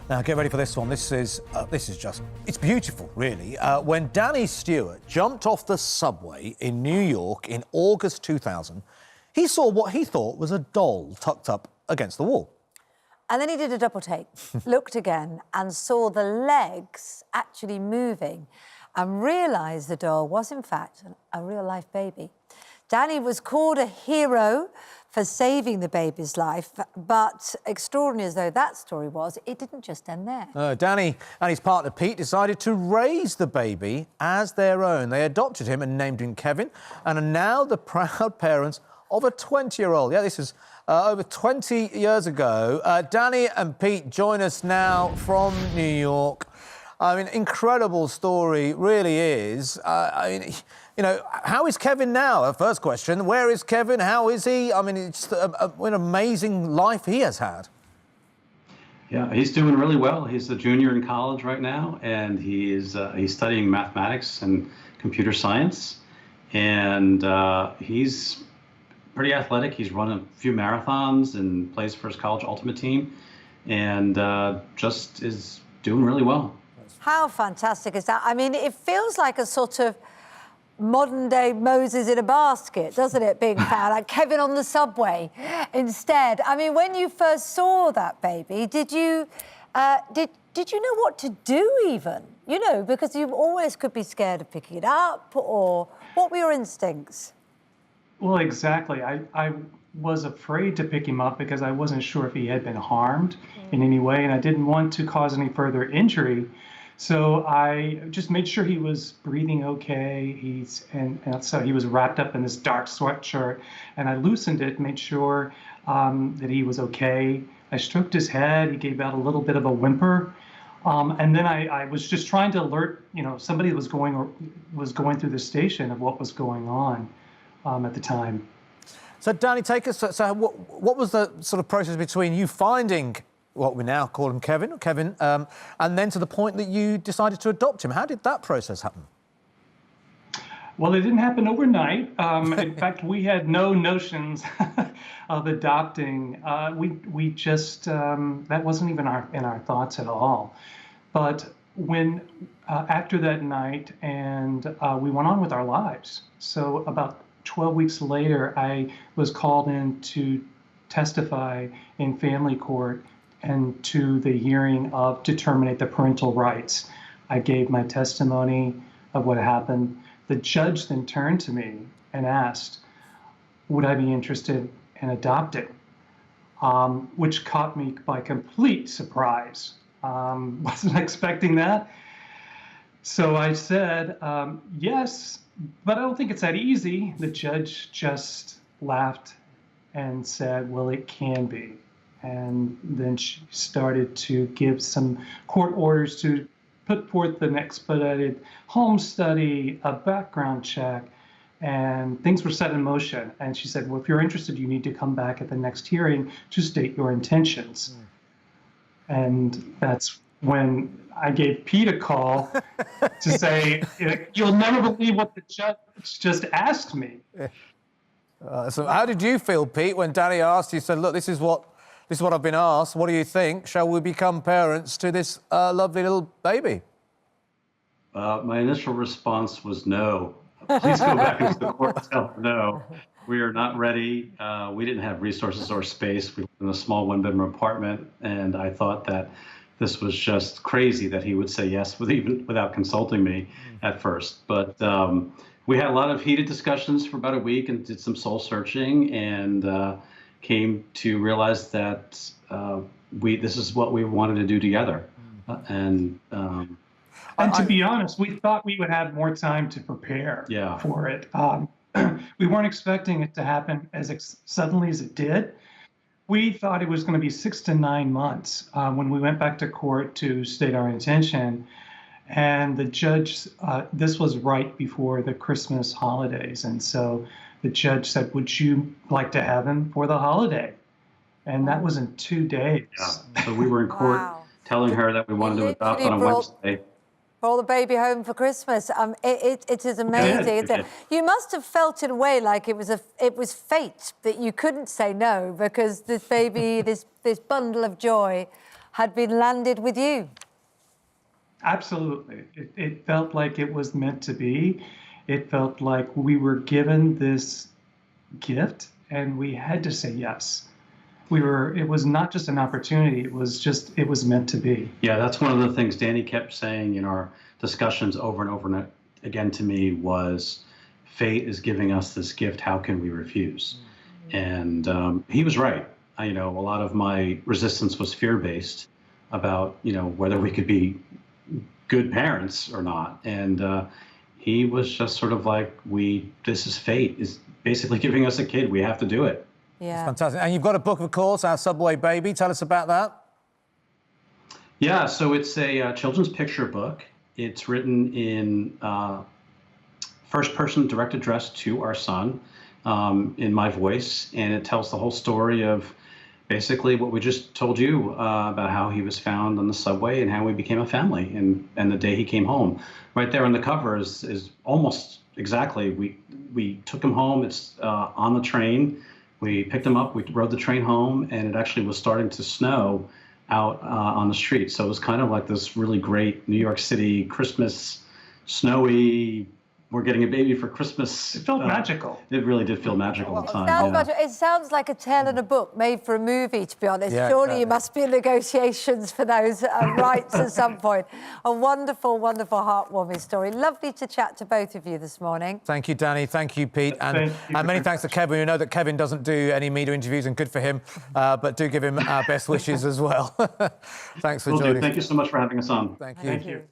Now, get ready for this one. This is just, it's beautiful, really. When Danny Stewart jumped off the subway in New York in August 2000, he saw what he thought was a doll tucked up against the wall. And then he did a double take, looked again and saw the legs actually moving and realised the doll was, in fact, a real-life baby. Danny was called a hero for saving the baby's life, but extraordinary as though that story was, it didn't just end there. Danny and his partner Pete decided to raise the baby as their own. They adopted him and named him Kevin, and are now the proud parents of a 20-year-old. Yeah, this is over 20 years ago. Danny and Pete join us now from New York. I mean, incredible story, really is. I mean, you know, how is Kevin now? First question, where is Kevin? How is he? I mean, it's an amazing life he has had. Yeah, he's doing really well. He's a junior in college right now, and he's studying mathematics and computer science, and he's pretty athletic. He's run a few marathons and plays for his college ultimate team, and just is doing really well. How fantastic is that? I mean, it feels like a sort of modern-day Moses in a basket, doesn't it, being found, like Kevin on the subway instead. I mean, when you first saw that baby, did you know what to do even? You know, because you always could be scared of picking it up, or what were your instincts? Well, exactly. I was afraid to pick him up because I wasn't sure if he had been harmed in any way, and I didn't want to cause any further injury. So I just made sure he was breathing okay. And so he was wrapped up in this dark sweatshirt, and I loosened it, made sure that he was okay. I stroked his head. He gave out a little bit of a whimper. And then I was just trying to alert, you know, somebody was going through the station of what was going on at the time. So, Danny, take us. So, what was the sort of process between you finding what we now call him Kevin, and then to the point that you decided to adopt him? How did that process happen? Well, it didn't happen overnight. In fact, we had no notions of adopting. We just that wasn't even in our thoughts at all. But when after that night, and we went on with our lives. So about 12 weeks later, I was called in to testify in family court and to the hearing to terminate the parental rights. I gave my testimony of what happened. The judge then turned to me and asked, would I be interested in adopting? Which caught me by complete surprise. Wasn't expecting that. So I said, yes, but I don't think it's that easy. The judge just laughed and said, well, it can be. And then she started to give some court orders to put forth an expedited home study, a background check, and things were set in motion. And she said, well, if you're interested, you need to come back at the next hearing to state your intentions. And that's when I gave Pete a call to say, you'll never believe what the judge just asked me. So how did you feel, Pete, when Danny asked you, said, look, this is what I've been asked. What do you think? Shall we become parents to this lovely little baby? My initial response was no. Please go back into the court and tell her no. We are not ready. We didn't have resources or space. We lived in a small one-bedroom apartment, and I thought that this was just crazy that he would say yes without consulting me at first. But we had a lot of heated discussions for about a week and did some soul searching, and came to realize that this is what we wanted to do together. And to be honest, we thought we would have more time to prepare for it. We weren't expecting it to happen as suddenly as it did. We thought it was going to be 6 to 9 months when we went back to court to state our intention. And the judge, this was right before the Christmas holidays. And so the judge said, would you like to have him for the holiday? And that was in 2 days. Yeah. So we were in court telling her that we wanted to adopt on a Wednesday. Brought the baby home for Christmas. It is amazing. You must have felt in a way like it was fate that you couldn't say no, because this baby, this bundle of joy, had been landed with you. Absolutely. It felt like it was meant to be. It felt like we were given this gift and we had to say yes. It was not just an opportunity, it was meant to be. Yeah, that's one of the things Danny kept saying in our discussions over and over again to me was, fate is giving us this gift, how can we refuse? And he was right. A lot of my resistance was fear-based about, whether we could be good parents or not. And he was just sort of like, this is fate, is basically giving us a kid. We have to do it. Yeah. Fantastic. And you've got a book, of course, Our Subway Baby. Tell us about that. Yeah, so it's a children's picture book. It's written in first-person direct address to our son in my voice, and it tells the whole story of basically what we just told you about how he was found on the subway and how we became a family and the day he came home. Right there on the cover is almost exactly, we took him home. It's on the train. We picked him up, we rode the train home, and it actually was starting to snow out on the street. So it was kind of like this really great New York City Christmas, snowy, we're getting a baby for Christmas. It felt magical. It really did feel magical at the time. It sounds like a tale in a book made for a movie, to be honest. Yeah, Surely exactly. you must be in negotiations for those rights at some point. A wonderful, wonderful, heartwarming story. Lovely to chat to both of you this morning. Thank you, Danny. Thank you, Pete. And many thanks to Kevin. We know that Kevin doesn't do any media interviews, and good for him, but do give him our best wishes as well. Thanks for joining us. Thank you so much for having us on. Thank you. Thank you.